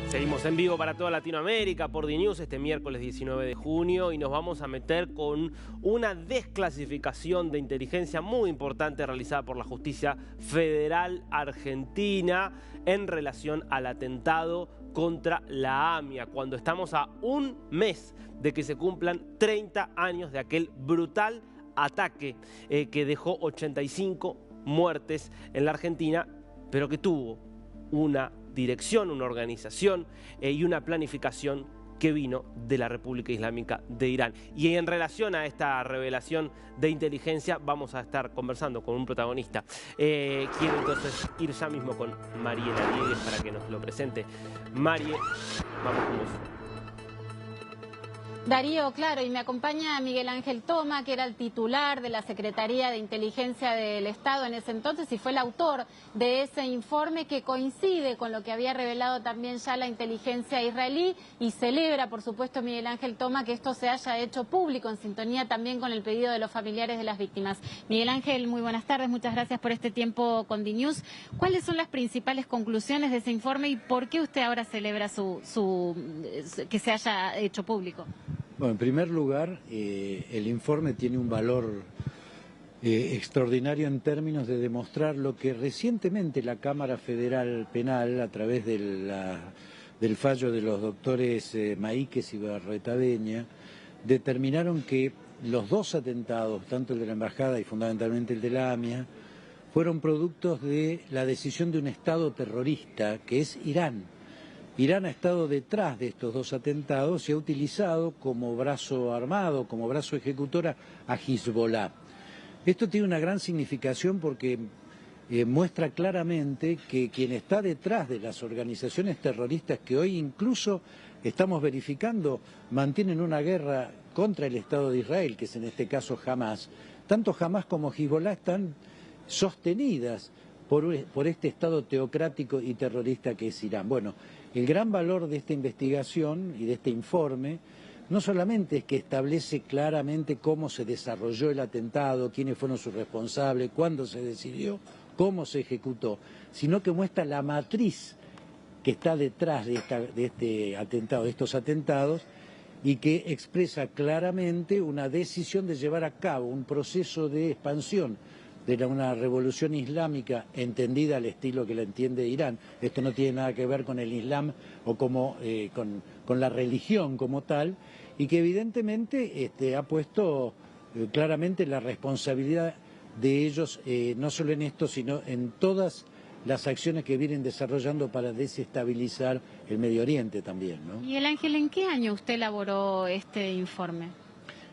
Seguimos en vivo para toda Latinoamérica por DNews este miércoles 19 de junio y nos vamos a meter con una desclasificación de inteligencia muy importante realizada por la Justicia Federal Argentina en relación al atentado contra la AMIA, cuando estamos a un mes de que se cumplan 30 años de aquel brutal ataque que dejó 85 muertes en la Argentina, pero que tuvo una dirección, una organización y una planificación que vino de la República Islámica de Irán. Y en relación a esta revelación de inteligencia vamos a estar conversando con un protagonista. Quiero entonces ir ya mismo con Mariela Diegues para que nos lo presente. Marie, vamos con vos. Darío, claro, y me acompaña Miguel Ángel Toma, que era el titular de la Secretaría de Inteligencia del Estado en ese entonces y fue el autor de ese informe que coincide con lo que había revelado también ya la inteligencia israelí y celebra, por supuesto, Miguel Ángel Toma, que esto se haya hecho público en sintonía también con el pedido de los familiares de las víctimas. Miguel Ángel, muy buenas tardes, muchas gracias por este tiempo con DNews. ¿Cuáles son las principales conclusiones de ese informe y por qué usted ahora celebra que se haya hecho público? Bueno, en primer lugar, el informe tiene un valor extraordinario en términos de demostrar lo que recientemente la Cámara Federal Penal, a través del fallo de los doctores Maíquez y Barretaveña, determinaron que los dos atentados, tanto el de la Embajada y fundamentalmente el de la AMIA, fueron productos de la decisión de un Estado terrorista, que es Irán. Irán ha estado detrás de estos dos atentados y ha utilizado como brazo armado, como brazo ejecutora a Hezbollah. Esto tiene una gran significación porque muestra claramente que quien está detrás de las organizaciones terroristas que hoy incluso estamos verificando mantienen una guerra contra el Estado de Israel, que es en este caso Hamás, tanto Hamás como Hezbollah están sostenidas por este Estado teocrático y terrorista que es Irán. Bueno, el gran valor de esta investigación y de este informe no solamente es que establece claramente cómo se desarrolló el atentado, quiénes fueron sus responsables, cuándo se decidió, cómo se ejecutó, sino que muestra la matriz que está detrás de este atentado, de estos atentados, y que expresa claramente una decisión de llevar a cabo un proceso de expansión de una revolución islámica entendida al estilo que la entiende Irán. Esto no tiene nada que ver con el Islam o con la religión como tal, y que evidentemente ha puesto claramente la responsabilidad de ellos, no solo en esto, sino en todas las acciones que vienen desarrollando para desestabilizar el Medio Oriente también, ¿no? Miguel Ángel, ¿en qué año usted elaboró este informe?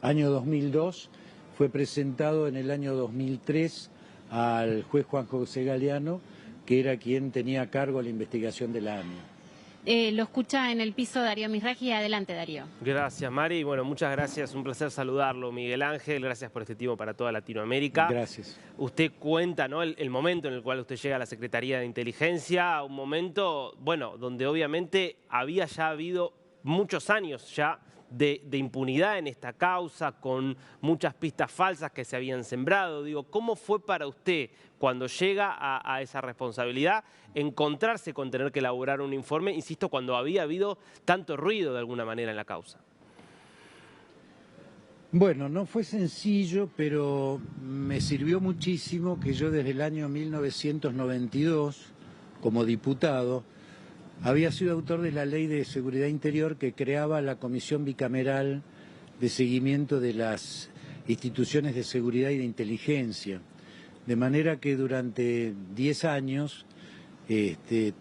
Año 2002. Fue presentado en el año 2003 al juez Juan José Galeano, que era quien tenía a cargo la investigación de la AMIA. Lo escucha en el piso Darío Misragi. Adelante, Darío. Gracias, Mari. Bueno, muchas gracias. Un placer saludarlo, Miguel Ángel. Gracias por este tiempo para toda Latinoamérica. Gracias. Usted cuenta, ¿no?, el momento en el cual usted llega a la Secretaría de Inteligencia, un momento, bueno, donde obviamente había ya habido muchos años ya de impunidad en esta causa, con muchas pistas falsas que se habían sembrado. Digo, ¿cómo fue para usted cuando llega a esa responsabilidad encontrarse con tener que elaborar un informe, insisto, cuando había habido tanto ruido de alguna manera en la causa? Bueno, no fue sencillo, pero me sirvió muchísimo que yo desde el año 1992, como diputado, había sido autor de la Ley de Seguridad Interior que creaba la Comisión Bicameral de Seguimiento de las Instituciones de Seguridad y de Inteligencia. De manera que durante 10 años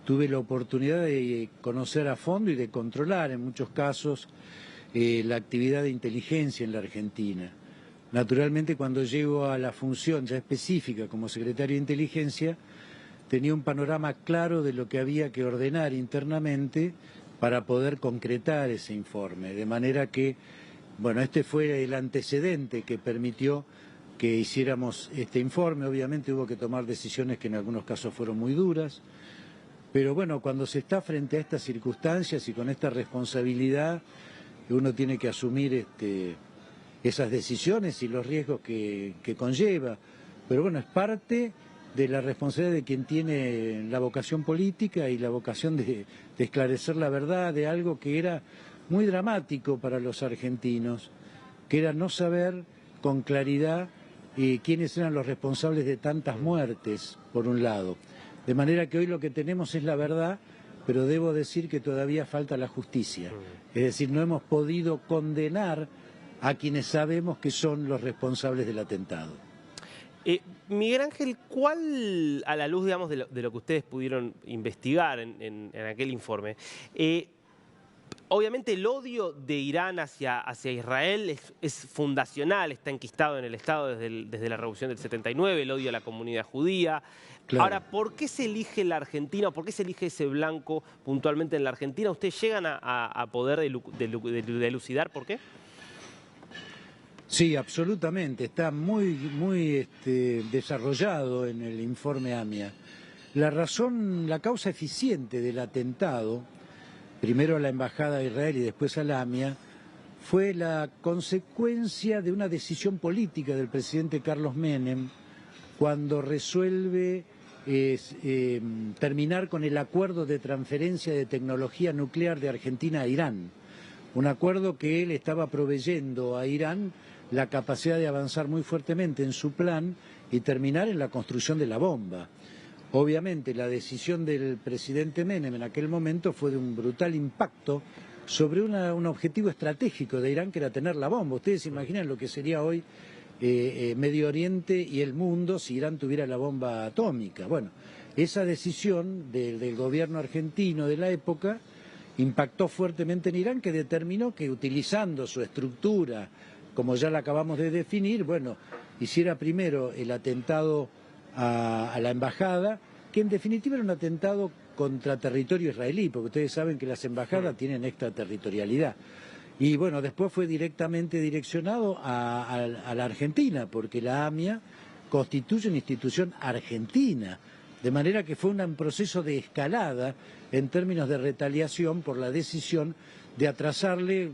tuve la oportunidad de conocer a fondo y de controlar en muchos casos la actividad de inteligencia en la Argentina. Naturalmente, cuando llego a la función ya específica como secretario de Inteligencia, tenía un panorama claro de lo que había que ordenar internamente para poder concretar ese informe. De manera que, bueno, este fue el antecedente que permitió que hiciéramos este informe. Obviamente hubo que tomar decisiones que en algunos casos fueron muy duras, pero bueno, cuando se está frente a estas circunstancias y con esta responsabilidad, uno tiene que asumir esas decisiones y los riesgos que conlleva. Pero bueno, es parte de la responsabilidad de quien tiene la vocación política y la vocación de esclarecer la verdad de algo que era muy dramático para los argentinos, que era no saber con claridad quiénes eran los responsables de tantas muertes, por un lado. De manera que hoy lo que tenemos es la verdad, pero debo decir que todavía falta la justicia. Es decir, no hemos podido condenar a quienes sabemos que son los responsables del atentado. Miguel Ángel, ¿cuál, a la luz, digamos, de lo que ustedes pudieron investigar en aquel informe, obviamente el odio de Irán hacia Israel es fundacional, está enquistado en el Estado desde la Revolución del 79, el odio a la comunidad judía. Claro. Ahora, ¿por qué se elige la Argentina o por qué se elige ese blanco puntualmente en la Argentina? ¿Ustedes llegan a poder delucidar por qué? Sí, absolutamente. Está muy desarrollado en el informe AMIA. La causa eficiente del atentado, primero a la Embajada de Israel y después a la AMIA, fue la consecuencia de una decisión política del presidente Carlos Menem cuando resuelve terminar con el acuerdo de transferencia de tecnología nuclear de Argentina a Irán. Un acuerdo que él estaba proveyendo a Irán la capacidad de avanzar muy fuertemente en su plan y terminar en la construcción de la bomba. Obviamente la decisión del presidente Menem en aquel momento fue de un brutal impacto sobre un objetivo estratégico de Irán, que era tener la bomba. Ustedes se imaginan lo que sería hoy Medio Oriente y el mundo si Irán tuviera la bomba atómica. Bueno, esa decisión del gobierno argentino de la época impactó fuertemente en Irán, que determinó que utilizando su estructura, como ya la acabamos de definir, bueno, hiciera primero el atentado a la embajada, que en definitiva era un atentado contra territorio israelí, porque ustedes saben que las embajadas tienen extraterritorialidad. Y bueno, después fue directamente direccionado a la Argentina, porque la AMIA constituye una institución argentina, de manera que fue un proceso de escalada en términos de retaliación por la decisión de atrasarle,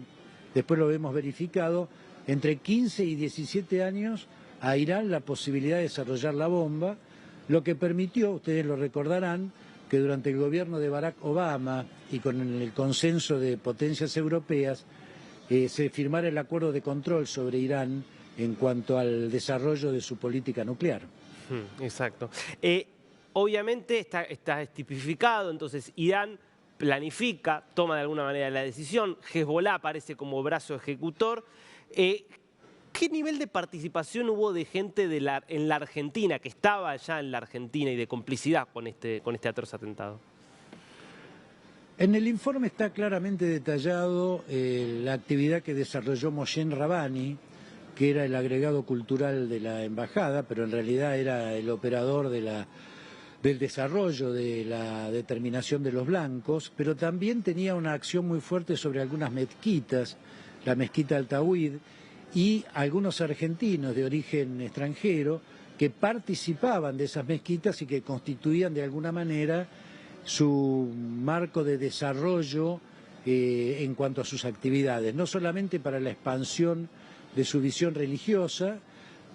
después lo hemos verificado, entre 15 y 17 años a Irán la posibilidad de desarrollar la bomba, lo que permitió, ustedes lo recordarán, que durante el gobierno de Barack Obama y con el consenso de potencias europeas se firmara el acuerdo de control sobre Irán en cuanto al desarrollo de su política nuclear. Exacto. Obviamente está tipificado, entonces Irán planifica, toma de alguna manera la decisión, Hezbollah aparece como brazo ejecutor. ¿Qué nivel de participación hubo de gente en la Argentina, que estaba allá en la Argentina, y de complicidad con este atroz atentado? En el informe está claramente detallado la actividad que desarrolló Moshen Rabani, que era el agregado cultural de la embajada, pero en realidad era el operador del desarrollo de la determinación de los blancos, pero también tenía una acción muy fuerte sobre algunas mezquitas, la mezquita Al-Tawhid, y algunos argentinos de origen extranjero que participaban de esas mezquitas y que constituían de alguna manera su marco de desarrollo en cuanto a sus actividades, no solamente para la expansión de su visión religiosa,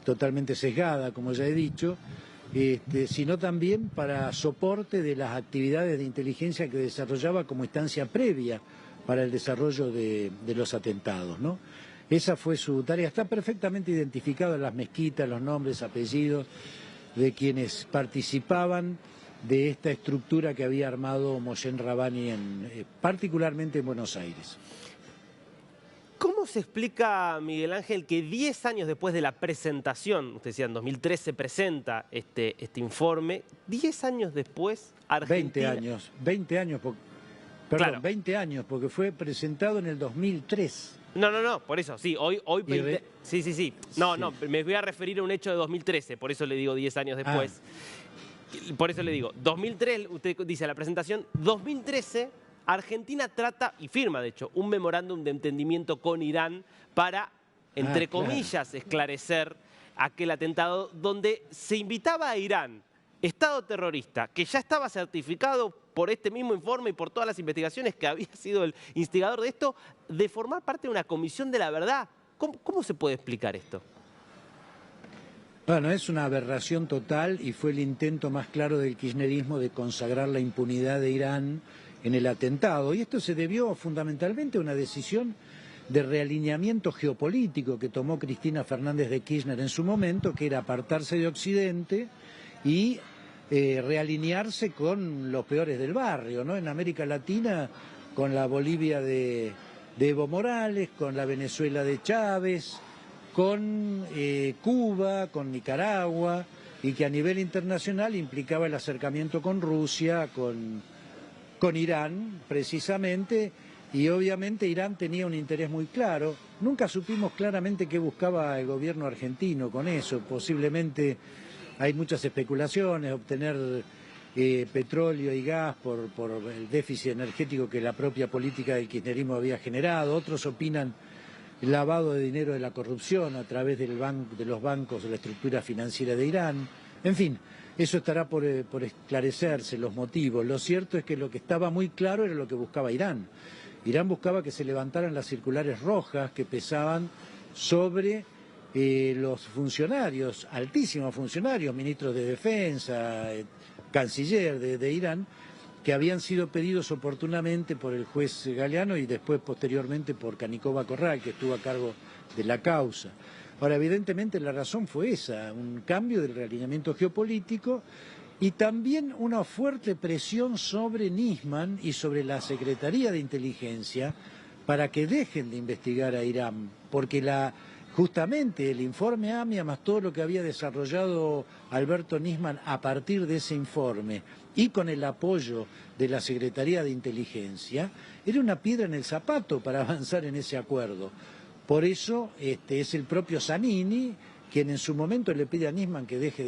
totalmente sesgada, como ya he dicho, sino también para soporte de las actividades de inteligencia que desarrollaba como instancia previa para el desarrollo de los atentados, ¿no? Esa fue su tarea. Está perfectamente identificado en las mezquitas, los nombres, apellidos de quienes participaban de esta estructura que había armado Moshen Rabani, particularmente en Buenos Aires. ¿Cómo se explica, Miguel Ángel, que 10 años después de la presentación, usted decía en 2003 se presenta este informe, 10 años después Argentina... 20 años, claro. 20 años, porque fue presentado en el 2003. No, por eso, sí, hoy sí. No, me voy a referir a un hecho de 2013, por eso le digo 10 años después. Por eso le digo, 2003, usted dice la presentación, 2013, Argentina trata, y firma de hecho, un memorándum de entendimiento con Irán para, entre comillas, esclarecer aquel atentado donde se invitaba a Irán, Estado terrorista, que ya estaba certificado por este mismo informe y por todas las investigaciones, que había sido el instigador de esto, de formar parte de una comisión de la verdad. ¿Cómo se puede explicar esto? Bueno, es una aberración total y fue el intento más claro del kirchnerismo de consagrar la impunidad de Irán en el atentado. Y esto se debió fundamentalmente a una decisión de realineamiento geopolítico que tomó Cristina Fernández de Kirchner en su momento, que era apartarse de Occidente y realinearse con los peores del barrio, ¿no? En América Latina, con la Bolivia de Evo Morales, con la Venezuela de Chávez, con Cuba, con Nicaragua, y que a nivel internacional implicaba el acercamiento con Rusia, con Irán, precisamente, y obviamente Irán tenía un interés muy claro. Nunca supimos claramente qué buscaba el gobierno argentino con eso. Posiblemente hay muchas especulaciones, obtener petróleo y gas por el déficit energético que la propia política del kirchnerismo había generado. Otros opinan lavado de dinero de la corrupción a través de los bancos de la estructura financiera de Irán. En fin, eso estará por esclarecerse, los motivos. Lo cierto es que lo que estaba muy claro era lo que buscaba Irán. Irán buscaba que se levantaran las circulares rojas que pesaban sobre los funcionarios, altísimos funcionarios, ministros de defensa, canciller de Irán, que habían sido pedidos oportunamente por el juez Galeano y después posteriormente por Canicova Corral, que estuvo a cargo de la causa. Ahora, evidentemente la razón fue esa, un cambio del realineamiento geopolítico y también una fuerte presión sobre Nisman y sobre la Secretaría de Inteligencia para que dejen de investigar a Irán, porque justamente el informe AMIA más todo lo que había desarrollado Alberto Nisman a partir de ese informe y con el apoyo de la Secretaría de Inteligencia, era una piedra en el zapato para avanzar en ese acuerdo. Por eso es el propio Zanini quien en su momento le pide a Nisman que deje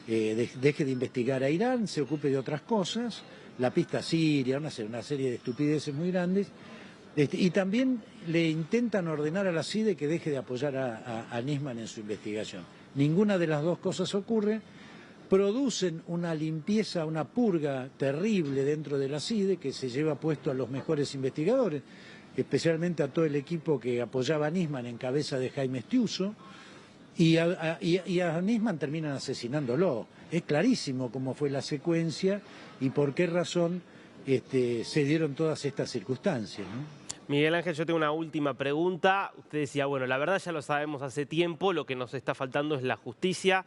de investigar a Irán, se ocupe de otras cosas, la pista siria, una serie de estupideces muy grandes, y también le intentan ordenar a la CIDE que deje de apoyar a Nisman en su investigación. Ninguna de las dos cosas ocurre, producen una limpieza, una purga terrible dentro de la CIDE que se lleva puesto a los mejores investigadores, especialmente a todo el equipo que apoyaba a Nisman en cabeza de Jaime Estiuso, y a Nisman terminan asesinándolo. Es clarísimo cómo fue la secuencia y por qué razón se dieron todas estas circunstancias, ¿no? Miguel Ángel, yo tengo una última pregunta. Usted decía, bueno, la verdad ya lo sabemos hace tiempo, lo que nos está faltando es la justicia.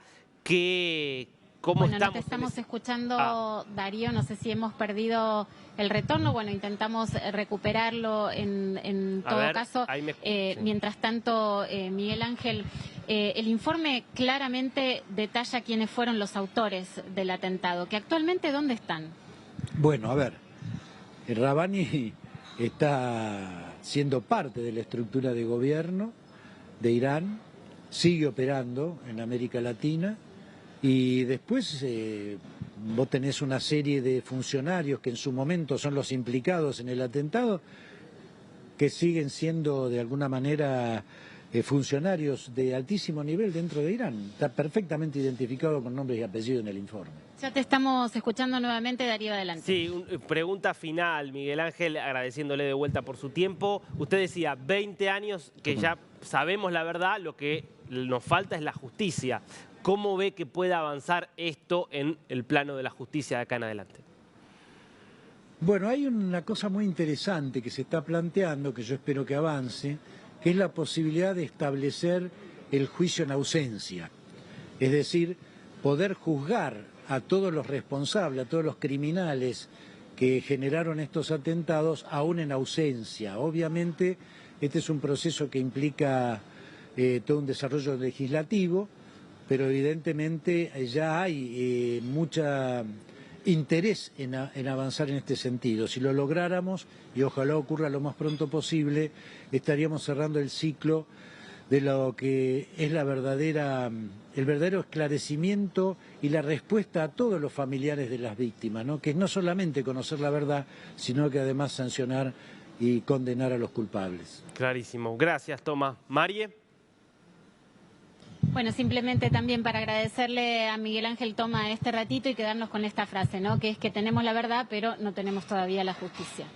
¿Cómo bueno, estamos? no te estamos escuchando, Darío, no sé si hemos perdido el retorno, bueno, intentamos recuperarlo en todo caso. Mientras tanto, Miguel Ángel, el informe claramente detalla quiénes fueron los autores del atentado, que actualmente ¿dónde están? Bueno, a ver, Rabbani está siendo parte de la estructura de gobierno de Irán, sigue operando en América Latina y después vos tenés una serie de funcionarios que en su momento son los implicados en el atentado que siguen siendo de alguna manera funcionarios de altísimo nivel dentro de Irán. Está perfectamente identificado con nombres y apellidos en el informe. Ya te estamos escuchando nuevamente, Darío, adelante. Sí, pregunta final, Miguel Ángel, agradeciéndole de vuelta por su tiempo. Usted decía, 20 años que ya sabemos la verdad, lo que nos falta es la justicia. ¿Cómo ve que pueda avanzar esto en el plano de la justicia de acá en adelante? Bueno, hay una cosa muy interesante que se está planteando, que yo espero que avance, que es la posibilidad de establecer el juicio en ausencia. Es decir, poder juzgar a todos los responsables, a todos los criminales que generaron estos atentados, aún en ausencia. Obviamente, este es un proceso que implica todo un desarrollo legislativo, pero evidentemente ya hay mucho interés en avanzar en este sentido. Si lo lográramos, y ojalá ocurra lo más pronto posible, estaríamos cerrando el ciclo de lo que es el verdadero esclarecimiento y la respuesta a todos los familiares de las víctimas, ¿no? Que es no solamente conocer la verdad, sino que además sancionar y condenar a los culpables. Clarísimo. Gracias, Tomás. Marie. Bueno, simplemente también para agradecerle a Miguel Ángel Toma este ratito y quedarnos con esta frase, ¿no? Que es que tenemos la verdad, pero no tenemos todavía la justicia.